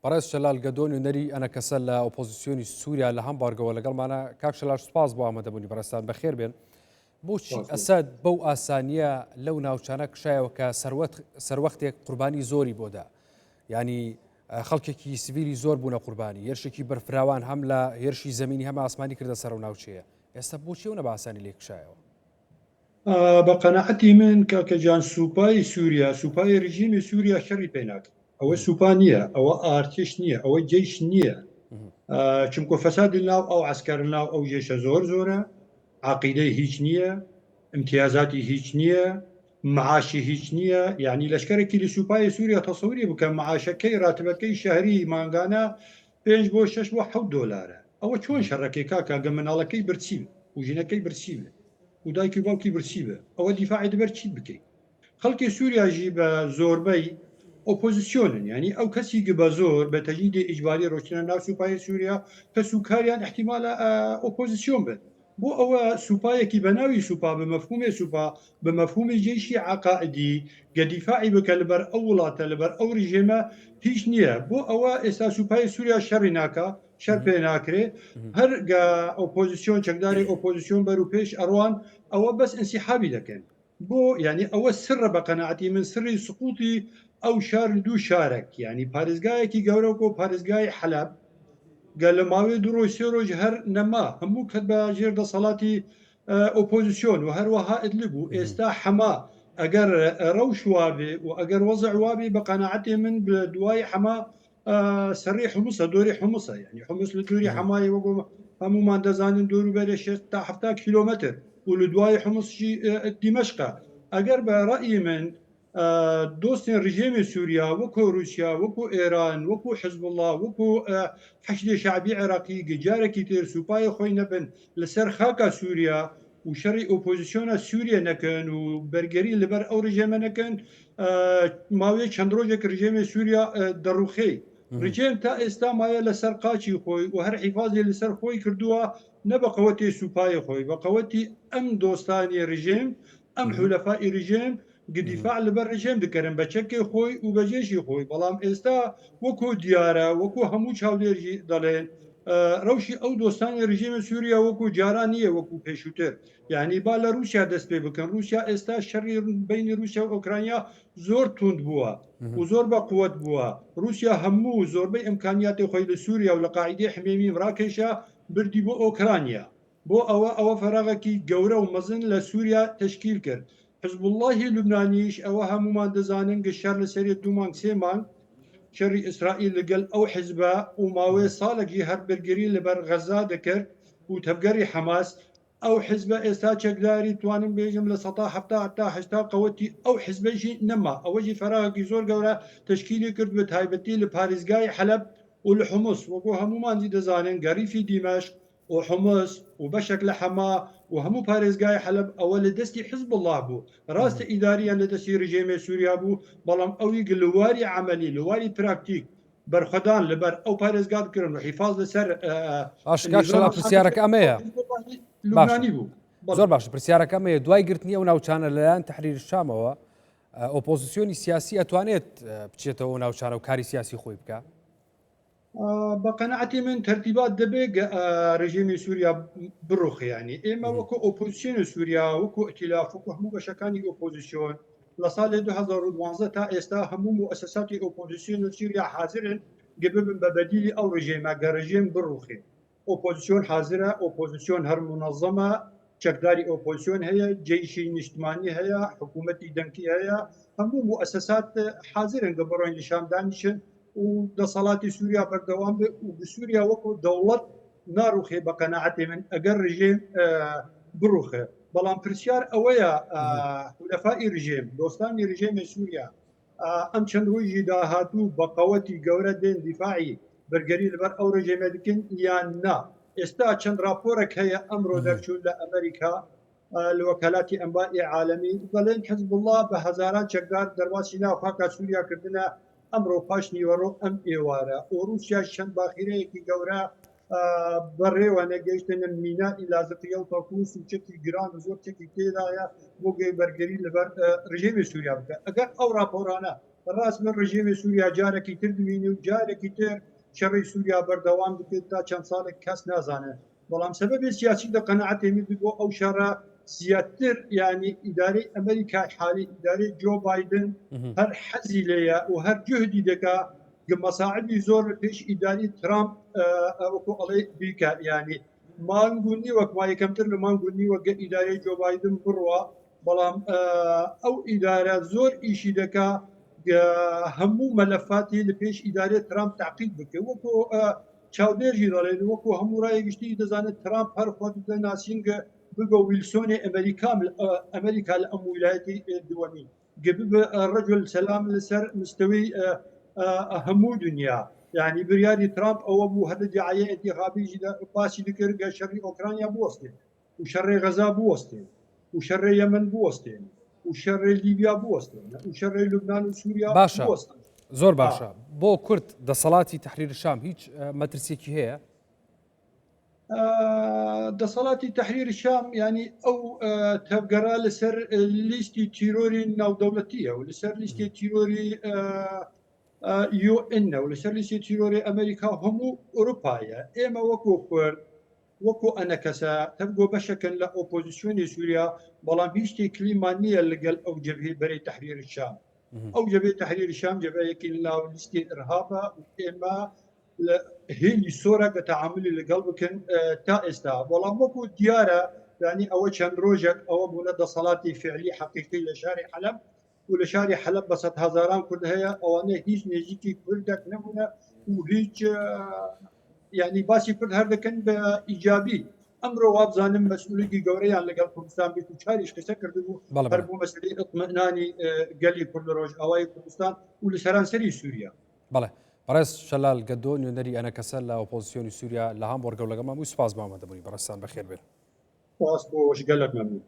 بەڕێز شەلال گەدۆنی و نەری ئەنە کەسە لە ئۆپۆزیسیۆنی سووریا لە هەمبارگەوە لەگەڵمانە کاک شەلال سوپاس بۆ ئامادەبوونی بەڕێستان بەخێر بێن. بۆچی ئەسەد بەو ئاسانیە لەو ناوچانە کشایەوە کە سەروەختێک قوربانی زۆری بۆدا، ینی خەڵکێکی سڤیلی زۆر بوونە قوربانی، هێرشێکی بەرفراوان هەم لە هێرشی زەمینی هەمە ئاسمانی کردە سەر و ناوچەیە، ئێستا بۆچی ئەو نە بە ئاسانی لێ کشایەوە؟ بە قەنەعەتی من کاکەجان سوپای سووریا سوپای ڕژیمی سووریا شەڕی پێ ناکرد. ئەوە سوپا نییە، ئەوە ئارتش نییە، ئەوە جێیش نییە، چونکە فەسادی ناو ئەو عەسکەر ناو ئەو جێشە زۆر زۆرە، عەقیدەی هیچ نییە، امتیازاتی هیچ نییە، معاشی هیچ نییە. یعنی لەشکرێکی لە سوپای سووریا تەسەووری بکەم معاشەکەی راتبەکەی شەهری مانگانە 5 بۆ 6 بۆ 7 دۆلارە. ئەوە چۆن شەڕەکەی کاکە گە مناڵەکەی برچی و ژینەکەی برچی بێ و دایکی باوکی برچی بێ، ئەوە دیفاعی دەبەر چیت بکەیت. خەڵکی سووریاژی بە زۆربەی ئۆپۆزیسیۆنن، ینی ئەو کەسی بە زۆر بە تەجیدی ئیجباری ڕۆشتنە ناو سوپای سووریا کە سوکاریان احتیمالە ئۆپۆزیسیۆن بن. بۆ ئەوە سوپایەکی بە ناوی سوپا بە مەفهومی سوپا بە مەفهومی جێشی عقائدی گە دیفاعی بکە لەبەر ئەو وڵاتە لەبەر ئەو ڕژێمە هیچ نییە. بۆ ئەوە ئێستا سوپای سووریا شەڕی ناکە، شەر پێ ناکرێ، هەر ئۆپۆزیسیۆن چەکداری ئۆپۆزیسیۆن بەر و پێش ئەڕوان ئەوە بەس ئەنسیحابی دەکەن. بۆ ینی ئەوە سرە بە قەنەعەتی من سری سقوطی ئەو شار دوو شارێک، ینی پارێزگایەکی گەورە و پارێزگای حەلەب گە لە ماوەی دوو ڕۆژ سێ ڕۆژ هەر نەما هەموو کەت بە ژێر دەسەڵاتی ئۆپۆزیسیۆن و هەروەها ئیدلیب بوو. ئێستا حەما ئەگەر ڕەوش وابێ و ئەگەر وەزع وابێ بە قەنەعەتی من دوای حەما سەری حموسە دۆری حموسە، ینی حموس لە دووری حەمای وەگو هەمومان دەزانن دووروبەرە 6 تا 7 کیلۆمەتر و لە دوای حموسشی دیمەشقە. ئەگەر بە ڕەئی من دۆستین ڕژێمی سووریا وەکو رووسیا وەکو ئێران وەکو حزب الله وەکو حەشدی شعبی عێراقی گەجارێکی تر سوپای خۆی نەبن لەسەر خاکە سووریا و شەڕی ئۆپۆزیسیۆنە سووریا نەکەن و بەرگەری لەبەر ئەو ڕژێمە نەکەن، ماوەیە چەند ڕۆژێک ڕژێمی سووریا دەڕوخی. ڕژێم تا ئێستا مایە لەسەر قاچی خۆی و هەر حیفاظی لەسەر خۆی کردووە، نە بە قەوەتی سوپای خۆی، بە قەوەتی ئەم دۆستانی ڕژێم ئەم حولەفای ڕژێم دیفاع لەبەر ڕژێم دەکەن بە چەکی خۆی و بەجێشی خۆی. بەڵام ئێستا وەکو دیارە وەکو هەموو چاودێژی دەڵێن ڕەوشی ئەو دۆستانی ڕژێمی سووریا وەکو جاران نییە وەکو پێشووتر. یعنی با لە رووسیا دەست پێ بکەن. رووسیا ئێستا شەڕی بینی رووسیا و ئۆکرانیا زۆر توند بووە و زۆر بە قووەت بووە. رووسیا هەموو زۆربەی ئیمکانیاتی خۆی لە سووریا و لە قاعیدەی حمێمی ڕاکێشا بردی بۆ ئۆکرانیا. بۆ ئەوە فەراغێکی گەورە و مەزن لە سووریا تشکیل کرد. حزب اللهی لوبنانیش ئەوە هەمومان دەزانن گە شەر لەسەری 2 مانگ 3 مانگ شەڕی ئیسرائیل لەگەڵ ئەو حیزبە و ماوەیە ساڵێکی هەر بەرگری لەبەر غەزا دەکرد و تەبگەری حەماس. ئەو حیزبە ئێستا چەکداری توانم بێژم لە 1970 قەوەتی ئەو حیزبەشی نەما. ئەوەشی فەراغێکی زۆر گەورە تشکیلی کرد بە تایبەتی لە پارێزگای حەلەب و لە حموس وەکو هەمومانی دەزانن گەریفی دیمەشق و حمص و بەشێک لە حەما و هەموو پارێزگای حەلەب ئەوە لە دەستی حزب الله بوو. ڕاستە ئیداریان لە دەستی ڕژێمی سووریا بوو، بەڵام ئەوی لەواری عملی لەواری پراکتیک بەرخەدان لەبەر ئەو پارێزگا بکردن و حیفاظ لەسەر پرسیارەکە ئەمەیە لوبنانی بوو. زۆر باش پرسیارەکە ئەمەیە دوای گرتنی ئەو ناوچانە لەلایەن تەحریر شامەوە ئۆپۆزیسیۆنی سیاسی ئەتوانێت بچێتەوە ناوچانە و کاری سیاسی خۆی بکە؟ بە قەنەعەتی من تەرتیبات دەبێت ڕژێمی سووریا بڕۆخیانی. ئێمە وەکو ئۆپۆزیسیۆنی سووریا وەکو ئەتیلاف وەکو هەموو بەشەکانی ئۆپۆزیسیۆن لە ساڵی 2012 تا ئێستا هەموو مؤسساتی ئۆپۆزیسیۆن سووریا حاضرن ببن بە بەدیلی ئەو ڕژێمە گە ڕژێم بڕوخێ. ئۆپۆزیسیۆن حاضرە، ئۆپۆزیسیۆن هەر منەظەمە، چەکداری ئۆپۆزیسیۆن هەیە، جێیشی نیشتمانی هەیە، حکوومەتی دەنگی هەیە، هەموو مؤسسات حاضرن گە بڕۆین لە شام دانیشن و دەسەڵاتی سووریا بەردەوام بێ و سووریا وەکو دەوڵەت ناڕوخێ. بە قەنەعەتی من ئەگەر ڕژێم بڕوخێ. بەڵام پرسیار ئەوەیە حولەفای ڕژێم دۆستانی ڕژێمی سووریا ئەم چەند ڕۆژی داهاتوو بە قەوەتی گەورە دێن دیفاعی بەرگەری لەبەر ئەو ڕژێمە دکن یان نا. ئێستا چەند راپۆرێک هەیە ئەمڕۆ دەرچوون لە ئەمریکا لە وەکالاتی ئەنبائی عالەمی دەڵێن حزب الله بە هەزاران چەکدار دەرواسی ناو خاکە سووریا کردنە ئەمڕۆ پاش نیوەڕۆ ئەم ئێوارە. و رووسیا چەند باخیرەیەکی گەورە بەڕێوە نەگەیشتنە مینای لازقیە و تەکوس و چەکی گران و زۆر چەکی تێدایە بۆ گەی بەرگەری لەبەر ڕژێمی سووریا بکە. ئەگەر ئەو راپۆرانە ڕاست من ڕژێمی سووریا جارێکی تر دوینی و جارێکی تر شەڕی سووریا بەردەوام بکرد تا چەند ساڵێک کەس نازانێت بەڵام سەبەبی سیاسی دە قەنەعەتێمی بۆ ئەو شەڕە زیاتر ینی ئیدارەی ئەمریکا حالی ئیدارەی جۆ بایدن هەر حەزی لێیە و هەر جهدی دەکا مەساعدی زۆر پێش ئیداری ترامپ وەکو ئەڵێ بیکە ینی مانگونی وەک ما یەکەمتر لە مانگونی وەگە ئیدارەی جۆ بایدن بڕوە بەڵام ئەو ئیدارە زۆر ئیشی دەکا هەموو مەلەفاتی لە پێش ئیدارێت ترامپ تعقیب بکە وەکو چاودێژی دەڵێن وەکو هەموو ڕایگەشتی دەزانێت ترامپ هەر خۆت ناسینگە بگە ویلسۆنی ئەمریکا لە ئەم ویلایەتی دووەمی ببە ڕەجل سەلام لەسەر مستەوەی هەموو دنیا یعنی بریاری ترامپ ئەوە بوو هەر دیعایە ئەتیخابیژی باسی دەکردگە شەڕی ئۆکرانیا بوەستێن و شەڕی غەزا بوەستێن و شەڕی یەمەن بوەستێن و شەڕی لیبیا بوەستێن و شەڕی لوبنان و سووریا بوەستن زۆر باشە بۆ کورد دەسەڵاتی تەحریر شام هیچ مەترسێکی هەیە دەسەڵاتی تەحریر شام ینی ئەو تەبگەرا لەسەر لیستی تیرۆری ناودەوڵەتیە و لەسەر لیستی تیرۆری UN و لەسەر لیستی تیرۆری ئەمریکا هەموو ئوروپایە ئێمە وەکو کورد وەکو ئەنە کەسە تەبگۆ بەشەکەن لە ئۆپۆزیسیۆنی سووریا بەڵام هیچ شتێکلیمان نییە لەگەڵ ئەو جەبهەی بەرەی تەحریر شام ئەو جەبهەی تەحریر شام جەبهەیەکی لاو لیستی ئەرهابە ئێمە هێلی سۆرە کە تەعاملی لەگەڵ بکەن تا ئێستا بەڵام وەکو دیارە ینی ئەوە چەند ڕۆژێک ئەوە بوونە دەسەڵاتی فعلی حەقیقی لە شاری حەلەب و لە شاری حەلەب بە سەد هەزاران کورد هەیە ئەوانە هیچ نێزیکی کوردێک نەبوونە و هیچ ینی باسی کورد هەر دەکەن بە ئیجابی ئەمڕۆ وابزانم مەسئولێکی گەورەیان لەگەڵ کوردستان بیت و چاریش قسە کردبوو هەر بوو مەسئلەی ئیطمئنانی گەلی کورد ڕۆژئاوای کوردستان و لە سەرانسەری سووریا بەڵێ بەڕێز شەلال گەدۆ نوێنەری ئەنە کەسە لە ئۆپۆزیسیۆنی سووریا لە هەمبۆرگە و لەگەڵ مامووی سوپاس بۆ ئامادەبوونی بەڕێستان بەخێر بێن سپاس بۆ گەلک مەمنون